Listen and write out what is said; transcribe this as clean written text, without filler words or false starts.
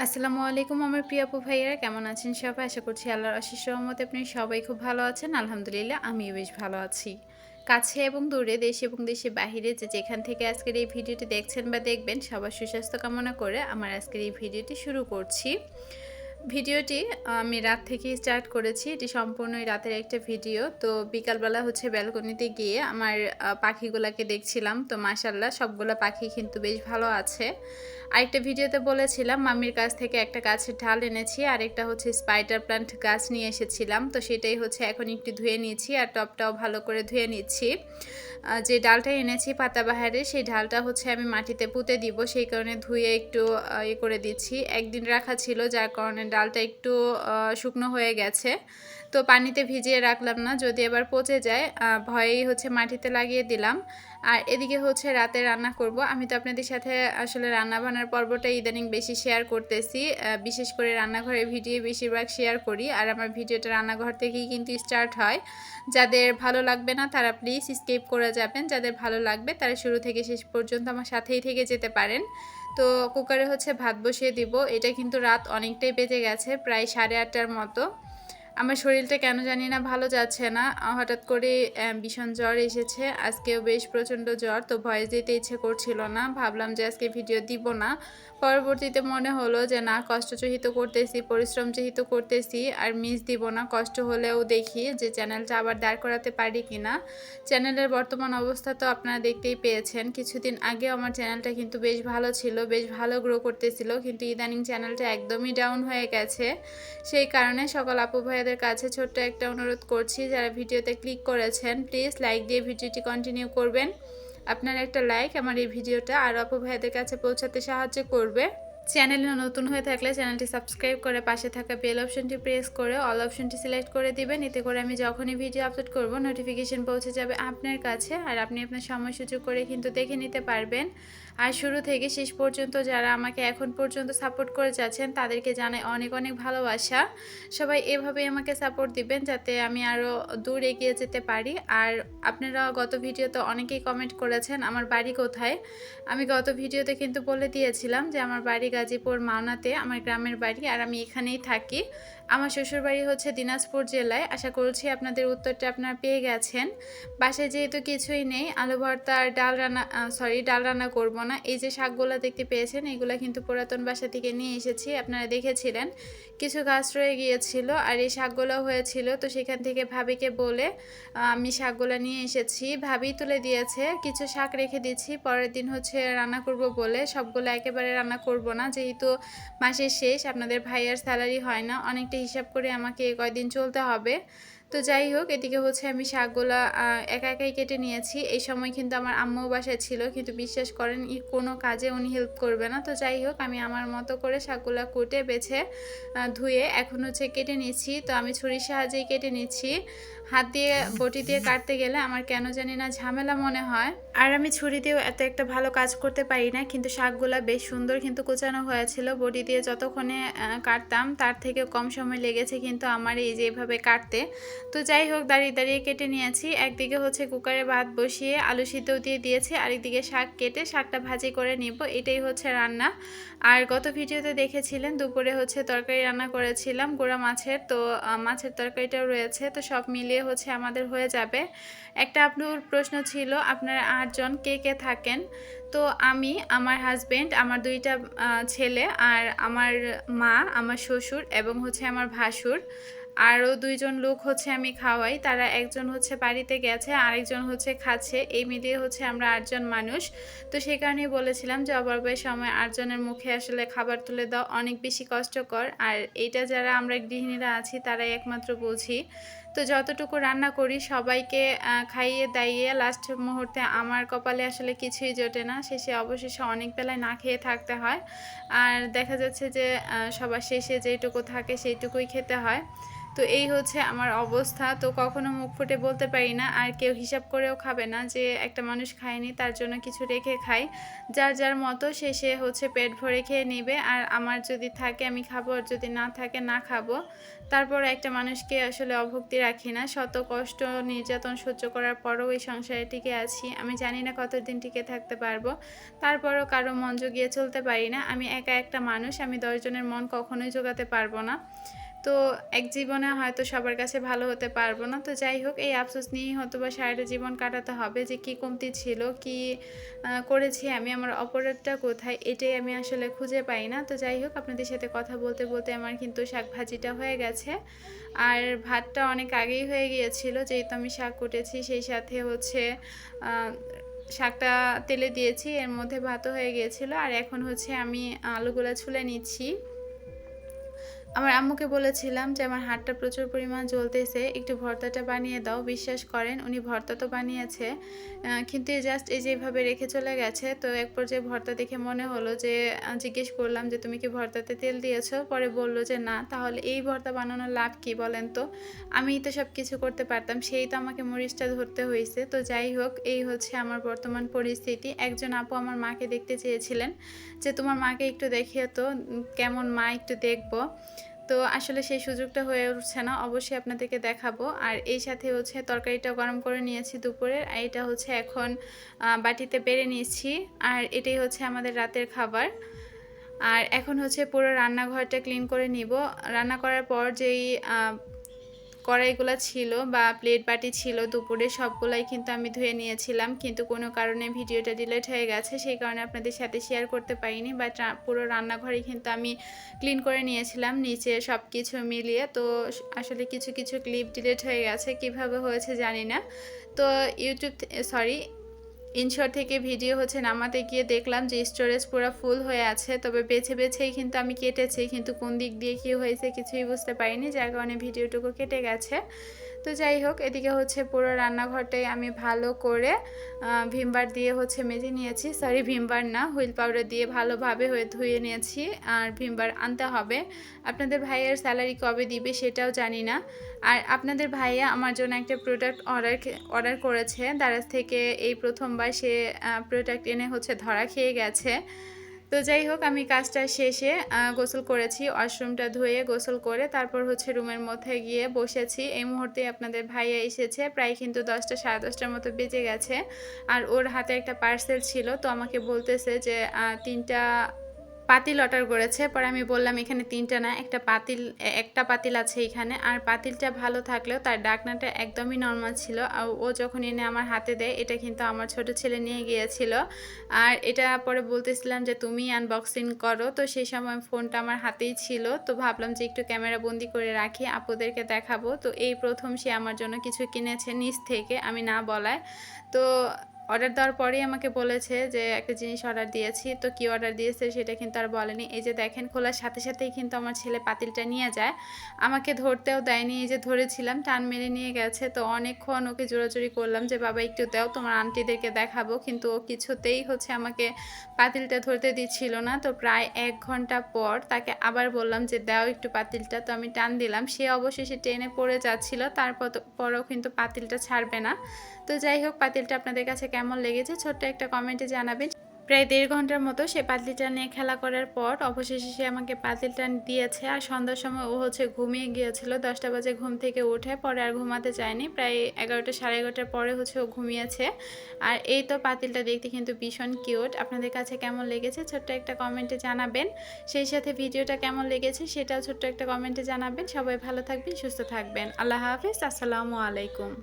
আসসালামু আলাইকুম আমার প্রিয় আপু ভাইয়েরা, কেমন আছেন সবাই? আশা করছি আল্লাহর অশেষ রহমতে আপনি সবাই খুব ভালো আছেন। আলহামদুলিল্লাহ আমিও বেশ ভালো আছি। কাছে এবং দূরে, দেশ এবং দেশের বাহিরে যে যেখান থেকে আজকের এই ভিডিওটি দেখছেন বা দেখবেন, সবার সুস্বাস্থ্য কামনা করে আমার আজকের এই ভিডিওটি শুরু করছি। ভিডিওটি আমি রাত থেকেই স্টার্ট করেছি। এটি সম্পূর্ণই রাতের একটা ভিডিও। তো বিকালবেলা হচ্ছে ব্যালকনিতে গিয়ে আমার পাখিগুলাকে দেখছিলাম। তো মাশাআল্লাহ সবগুলা পাখি কিন্তু বেশ ভালো আছে। আরেকটা ভিডিওতে বলেছিলাম মাম্মির কাছ থেকে একটা গাছের ঢাল এনেছি, আরেকটা হচ্ছে স্পাইডার প্ল্যান্ট গাছ নিয়ে এসেছিলাম। তো সেটাই হচ্ছে এখন একটু ধুয়ে নিচ্ছি আর টবটাও ভালো করে ধুয়ে নিচ্ছি। যে ডালটা এনেছি পাতাবাহারে, সেই ডালটা হচ্ছে আমি মাটিতে পুঁতে দিব, সেই কারণে ধুয়ে একটু করে দিচ্ছি। একদিন রাখা ছিল যার কারণে ডালটা একটু শুকনো হয়ে গেছে। তো পানিতে ভিজিয়ে রাখলাম না, যদি এবার পচে যায় ভয়েই হচ্ছে মাটিতে লাগিয়ে দিলাম। আর এদিকে হচ্ছে রাতে রান্না করব। আমি তো আপনাদের সাথে আসলে রান্না বান্নার পর্বটা ইদানিং বেশি শেয়ার করতেছি, বিশেষ করে রান্নাঘরের ভিডিও বেশিরভাগ শেয়ার করি। আর আমার ভিডিওটা রান্নাঘর থেকেই কিন্তু স্টার্ট হয়। যাদের ভালো লাগবে না তারা প্লিজ স্কিপ করে যাবেন, যাদের ভালো লাগবে তারা শুরু থেকে শেষ পর্যন্ত আমার সাথেই থেকে যেতে পারেন। তো কুকারে হচ্ছে ভাত বসিয়ে দিব। এটা কিন্তু রাত অনেকটাই বেজে গেছে, প্রায় 8:30টার মতো। আমার শরীরটা কেন জানি না ভালো যাচ্ছে না, হঠাৎ করে ভীষণ জ্বর এসেছে। আজকেও বেশ প্রচণ্ড জ্বর, তো ভয়েস দিতে ইচ্ছে করছিল না, ভাবলাম যে আজকে ভিডিও দিব না। পরবর্তীতে মনে হলো যে না, কষ্ট যেহেতু করতেছি, পরিশ্রম যেহেতু করতেছি, আর মিস দিব না। কষ্ট হলেও দেখি যে চ্যানেলটা আবার দাঁড় করাতে পারি কিনা। চ্যানেলের বর্তমান অবস্থা তো আপনারা দেখতেই পেয়েছেন। কিছুদিন আগে আমার চ্যানেলটা কিন্তু বেশ ভালো ছিল, বেশ ভালো গ্রো করতেছিল, কিন্তু ইদানিং চ্যানেলটা একদমই ডাউন হয়ে গেছে। সেই কারণে সকল আপু ভাইয়াদের কাছে ছোট্ট একটা অনুরোধ করছি, যারা ভিডিওতে ক্লিক করেছেন প্লিজ লাইক দিয়ে ভিডিওটি কন্টিনিউ করবেন। আপনার একটা লাইক আমার এই ভিডিওটা আরও আপু ভাইয়াদের কাছে পৌঁছাতে সাহায্য করবে। চ্যানেলে নতুন হয়ে থাকলে চ্যানেলটি সাবস্ক্রাইব করে পাশে থাকা বেল অপশনটি প্রেস করে অল অপশনটি সিলেক্ট করে দিবেন। এতে করে আমি যখনই ভিডিও আপলোড করব নোটিফিকেশন পৌঁছে যাবে আপনার কাছে, আর আপনি আপনার সময় সুযোগ করে কিন্তু দেখে নিতে পারবেন। আর শুরু থেকে শেষ পর্যন্ত যারা আমাকে এখন পর্যন্ত সাপোর্ট করে যাচ্ছেন তাদেরকে জানাই অনেক অনেক ভালোবাসা। সবাই এভাবেই আমাকে সাপোর্ট দিবেন যাতে আমি আরও দূর এগিয়ে যেতে পারি। আর আপনারা গত ভিডিওতে অনেকেই কমেন্ট করেছেন আমার বাড়ি কোথায়। আমি গত ভিডিওতে কিন্তু বলে দিয়েছিলাম যে আমার বাড়ি গাজীপুর মাওনাতে, আমার গ্রামের বাড়ি, আর আমি এখানেই থাকি। আমার শ্বশুরবাড়ি হচ্ছে দিনাজপুর জেলায়। আশা করছি আপনাদের উত্তরটা আপনারা পেয়ে গেছেন। বাসায় যেহেতু কিছুই নেই, আলু ভর্তা আর ডাল রান্না করব না। এই যে শাকগুলো দেখতে পেয়েছেন এগুলো কিন্তু পুরাতন বাসা থেকে নিয়ে এসেছি, আপনারা দেখেছিলেন। কিছু গাছ রয়ে গিয়েছিল আর এই শাকগুলো হয়েছিল, তো সেখান থেকে ভাবিকে বলে আমি শাকগুলো নিয়ে এসেছি। ভাবি তুলে দিয়েছে, কিছু শাক রেখে দিচ্ছি, পরের দিন হচ্ছে রান্না করব বলে। সবগুলো একেবারে রান্না করব না, যেহেতু মাসের শেষ, আপনাদের ভাইয়ার স্যালারি হয় না, অনেকটা হিসাব করে আমাকে কয়দিন চলতে হবে। তো যাই হোক, এদিকে হচ্ছে আমি শাকগুলা একা একাই কেটে নিয়েছি। এই সময় কিন্তু আমার আম্মু বাসায় ছিল, কিন্তু বিশ্বাস করেন কোনো কাজে উনি হেল্প করবে না। তো যাই হোক, আমি আমার মতো করে শাকগুলা কুটে বেছে ধুয়ে এখন হচ্ছে কেটে নিচ্ছি। তো আমি ছুরির সাহায্যেই কেটে নিচ্ছি। হাত দিয়ে বটি দিয়ে কাটতে গেলে আমার কেন জানি না ঝামেলা মনে হয়, আর আমি ছুরি দিয়েও এত একটা ভালো কাজ করতে পারি না। কিন্তু শাকগুলা বেশ সুন্দর কিন্তু কোচানো হয়েছিল, বটি দিয়ে যতক্ষণে কাটতাম তার থেকে কম সময় লেগেছে কিন্তু আমার এই যে এভাবে কাটতে। তো যাই হোক, দাঁড়িয়ে দাঁড়িয়ে কেটে নিয়েছি। একদিকে হচ্ছে কুকারে ভাত বসিয়ে আলু সিদ্ধ দিয়ে দিয়েছি, আরেকদিকে শাক কেটে শাকটা ভাজি করে নিব, এটাই হচ্ছে রান্না। আর গত ভিডিওতে দেখেছিলেন দুপুরে হচ্ছে তরকারি রান্না করেছিলাম গুঁড়া মাছের, তো মাছের তরকারিটাও রয়েছে। তো সব মিলিয়ে হচ্ছে আমাদের হয়ে যাবে। একটা আপনার প্রশ্ন ছিল আপনারা 8 জন কে কে থাকেন। তো আমি, আমার হাজবেন্ড, আমার 2টা ছেলে, আর আমার মা, আমার শ্বশুর এবং হচ্ছে আমার ভাসুর। আরও 2জন লোক হচ্ছে আমি খাওয়াই, তারা একজন হচ্ছে বাড়িতে গেছে, আরেকজন হচ্ছে খাচ্ছে। এই মিলিয়ে হচ্ছে আমরা 8জন মানুষ। তো সেই কারণেই বলেছিলাম যে অভাবের সময় 8জনের মুখে আসলে খাবার তুলে দেওয়া অনেক বেশি কষ্টকর। আর এইটা যারা আমরা গৃহিণীরা আছি তারাই একমাত্র বুঝি। তো যতটুকু রান্না করি সবাইকে খাইয়ে দাইয়ে লাস্ট মুহূর্তে আমার কপালে আসলে কিছুই জোটে না, শেষে অবশেষে অনেক বেলায় না খেয়ে থাকতে হয়। আর দেখা যাচ্ছে যে সবার শেষে যেইটুকু থাকে সেইটুকুই খেতে হয়। তো এই হচ্ছে আমার অবস্থা। তো কখনো মুখ ফুটে বলতে পারি না, আর কেউ হিসাব করেও খাবে না যে একটা মানুষ খায়নি তার জন্য কিছু রেখে খায়। যার যার মতো সে হচ্ছে পেট ভরে খেয়ে নেবে, আর আমার যদি থাকে আমি খাবো, আর যদি না থাকে না খাবো। তারপর একটা মানুষকে আসলে অভুক্তি রাখি না। শত কষ্ট নির্যাতন সহ্য করার পরও এই সংসারে টিকে আছি। আমি জানি না কতদিন টিকে থাকতে পারবো। তারপরও কারো মন জুগিয়ে চলতে পারি না। আমি একা একটা মানুষ, আমি 10 জনের মন কখনোই জোগাতে পারবো না। তো এক জীবনে হয়তো সবার কাছে ভালো হতে পারবো না। তো যাই হোক, এই আফসোস নিয়েই হয়তো বা সারাটা জীবন কাটাতে হবে, যে কী কমতি ছিল, কি করেছি আমি, আমার অপরাধটা কোথায়, এটাই আমি আসলে খুঁজে পাই না। তো যাই হোক, আপনাদের সাথে কথা বলতে বলতে আমার কিন্তু শাক ভাজিটা হয়ে গেছে, আর ভাতটা অনেক আগেই হয়ে গিয়েছিল, যেহেতু আমি শাক কুটেছি সেই সাথে হচ্ছে শাকটা তেলে দিয়েছি, এর মধ্যে ভাতও হয়ে গিয়েছিল। আর এখন হচ্ছে আমি আলুগুলা ছুলে নিচ্ছি। আমার আম্মুকে বলেছিলাম যে আমার হাতটা প্রচুর পরিমাণ জ্বলতেছে, একটু ভর্তাটা বানিয়ে দাও। বিশ্বাস করেন উনি ভর্তা তো বানিয়েছে, কিন্তু জাস্ট এই যেভাবে রেখে চলে গেছে। তো এক পর্যায়ে ভর্তা দেখে মনে হলো যে জিজ্ঞেস করলাম যে তুমি কি ভর্তাতে তেল দিয়েছো? পরে বলল যে না। তাহলে এই ভর্তা বানানোর লাভ কি বলেন তো? আমিই তো সব কিছু করতে পারতাম, সেই তো আমাকে মরিচটা ধরতে হয়েছে। তো যাই হোক, এই হচ্ছে আমার বর্তমান পরিস্থিতি। একজন আপু আমার মাকে দেখতে চেয়েছিলেন, যে তোমার মাকে একটু দেখিয়ে তো, কেমন মা একটু দেখবো। তো আসলে সেই সুযোগটা হয়ে উঠছে না, অবশ্যই আপনাদেরকে দেখাবো। আর এই সাথে হচ্ছে তরকারিটা গরম করে নিয়েছি দুপুরের, আর এটা হচ্ছে এখন বাটিতে বেড়ে নিয়েছি। আর এটাই হচ্ছে আমাদের রাতের খাবার। আর এখন হচ্ছে পুরো রান্নাঘরটা ক্লিন করে নিব। রান্না করার পর যেই কড়াইগুলো ছিল বা প্লেট বাটি ছিল দুপুরে, সবগুলাই কিন্তু আমি ধুয়ে নিয়েছিলাম, কিন্তু কোনো কারণে ভিডিওটা ডিলিট হয়ে গেছে, সেই কারণে আপনাদের সাথে শেয়ার করতে পারিনি। বাট পুরো রান্নাঘরে কিন্তু আমি ক্লিন করে নিয়েছিলাম, নিচে সব কিছু মিলিয়ে। তো আসলে কিছু কিছু ক্লিপ ডিলিট হয়ে গেছে, কিভাবে হয়েছে জানি না। তো ইনশট থেকে ভিডিও হচ্ছে নামাতে গিয়ে দেখলাম যে স্টোরেজ পুরো ফুল হয়ে আছে। তবে বেছে বেছেই কিন্তু আমি কেটেছি, কিন্তু কোন দিক দিয়ে কী হয়েছে কিছুই বুঝতে পারিনি, যার কারণে ভিডিওটুকু কেটে গেছে। তো যাই হোক, এদিকে হচ্ছে পুরো রান্নাঘরটাই আমি ভালো করে ভিমবার দিয়ে হচ্ছে মেজে নিয়েছি। ভিমবার না, হুইল পাউডার দিয়ে ভালোভাবে ধুয়ে নিয়েছি। আর ভিমবার আনতে হবে। আপনাদের ভাইয়ের স্যালারি কবে দিবে সেটাও জানি না। আর আপনাদের ভাইয়া আমার জন্য একটা প্রোডাক্ট অর্ডার করেছে দারাজ থেকে, এই প্রথমবার সে প্রোডাক্ট এনে হচ্ছে ধরা খেয়ে গেছে। তো যাই হোক, আমি কাজটা শেষে গোসল করেছি, ওয়াশরুমটা ধুয়ে গোসল করে তারপর হচ্ছে রুমের মধ্যে গিয়ে বসেছি। এই মুহূর্তে আপনাদের ভাইয়া এসেছে, প্রায় কিন্তু 10টা সাড়ে 10টার মতো বেজে গেছে। আর ওর হাতে একটা পার্সেল ছিল, তো আমাকে বলতেছে যে 3টা পাতিল অর্ডার করেছে। পরে আমি বললাম এখানে 3টা না, একটা পাতিল আছে এখানে। আর পাতিলটা ভালো থাকলেও তার ডাকনাটা একদমই নর্মাল ছিল। আর ও যখন এনে আমার হাতে দেয়, এটা কিন্তু আমার ছোট ছেলে নিয়ে গিয়েছিল। আর এটা পরে বলতেছিলাম যে তুমি আনবক্সিং করো, তো সেই সময় ফোনটা আমার হাতেই ছিল। তো ভাবলাম যে একটু ক্যামেরা বন্দি করে রাখি, আপুদেরকে দেখাবো। তো এই প্রথম সে আমার জন্য কিছু কিনেছে নিচ থেকে, আমি না বলায়। তো অর্ডার দেওয়ার পরেই আমাকে বলেছে যে একটা জিনিস অর্ডার দিয়েছি। তো কী অর্ডার দিয়েছে সেটা কিন্তু আর বলেনি। এই যে দেখেন, খোলার সাথে সাথেই কিন্তু আমার ছেলে পাতিলটা নিয়ে যায়, আমাকে ধরতেও দেয়নি। এই যে ধরেছিলাম, টান মেরে নিয়ে গেছে। তো অনেকক্ষণ ওকে জোরাজুরি করলাম যে বাবা একটু দাও, তোমার আন্টিদেরকে দেখাবো, কিন্তু ও কিছুতেই হচ্ছে আমাকে পাতিলটা ধরতে দিচ্ছিল না। তো প্রায় 1 ঘন্টা পর তাকে আবার বললাম যে দাও একটু পাতিলটা। তো আমি টান দিলাম, সে অবশেষে টেনে পড়ে যাচ্ছিল, পরেও কিন্তু পাতিলটা ছাড়বে না। তো যাই হোক, পাতিলটা আপনাদের কাছে কেমন লেগেছে ছোট্ট একটা কমেন্টে জানাবেন। প্রায় 1.5 ঘন্টার মতো সে পাতিলটা নিয়ে খেলা করার পর অবশেষে সে আমাকে পাতিলটা দিয়েছে। আর সন্ধ্যার সময় ও হচ্ছে ঘুমিয়ে গিয়েছিল, 10টা বাজে ঘুম থেকে উঠে, পরে আর ঘুমাতে চায়নি। প্রায় 11টা সাড়ে 11টার পরে হচ্ছে ও ঘুমিয়েছে। আর এই তো পাতিলটা দেখতে কিন্তু ভীষণ কিউট। আপনাদের কাছে কেমন লেগেছে ছোট্ট একটা কমেন্টে জানাবেন। সেই সাথে ভিডিওটা কেমন লেগেছে সেটাও ছোট্ট একটা কমেন্টে জানাবেন। সবাই ভালো থাকবেন, সুস্থ থাকবেন। আল্লাহ হাফিজ, আসসালামু আলাইকুম।